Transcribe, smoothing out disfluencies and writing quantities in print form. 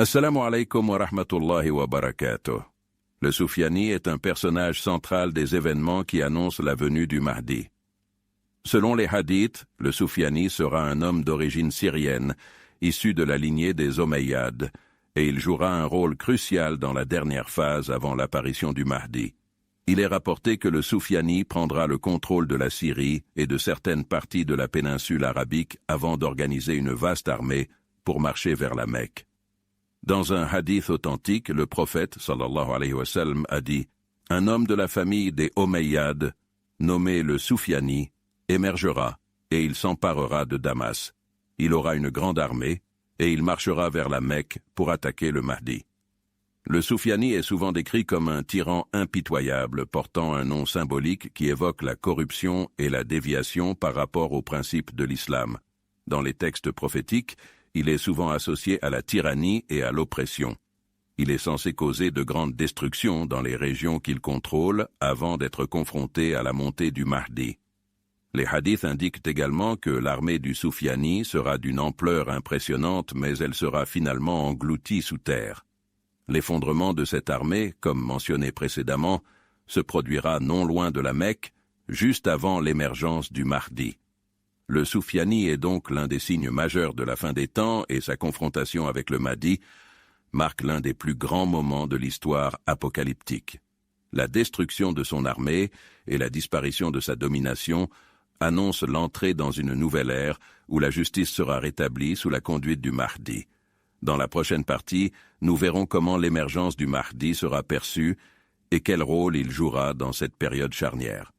Assalamu alaikum wa rahmatullahi wa barakatuh. Le Soufiani est un personnage central des événements qui annoncent la venue du Mahdi. Selon les hadiths, le Soufiani sera un homme d'origine syrienne, issu de la lignée des Omeyyades, et il jouera un rôle crucial dans la dernière phase avant l'apparition du Mahdi. Il est rapporté que le Soufiani prendra le contrôle de la Syrie et de certaines parties de la péninsule arabique avant d'organiser une vaste armée pour marcher vers la Mecque. Dans un hadith authentique, le prophète, sallallahu alayhi wa sallam, a dit « Un homme de la famille des Omeyyades, nommé le Soufiani, émergera, et il s'emparera de Damas. Il aura une grande armée, et il marchera vers la Mecque pour attaquer le Mahdi. » Le Soufiani est souvent décrit comme un tyran impitoyable portant un nom symbolique qui évoque la corruption et la déviation par rapport aux principes de l'islam. Dans les textes prophétiques, il est souvent associé à la tyrannie et à l'oppression. Il est censé causer de grandes destructions dans les régions qu'il contrôle avant d'être confronté à la montée du Mahdi. Les hadiths indiquent également que l'armée du Soufiani sera d'une ampleur impressionnante, mais elle sera finalement engloutie sous terre. L'effondrement de cette armée, comme mentionné précédemment, se produira non loin de la Mecque, juste avant l'émergence du Mahdi. Le Soufiani est donc l'un des signes majeurs de la fin des temps et sa confrontation avec le Mahdi marque l'un des plus grands moments de l'histoire apocalyptique. La destruction de son armée et la disparition de sa domination annoncent l'entrée dans une nouvelle ère où la justice sera rétablie sous la conduite du Mahdi. Dans la prochaine partie, nous verrons comment l'émergence du Mahdi sera perçue et quel rôle il jouera dans cette période charnière.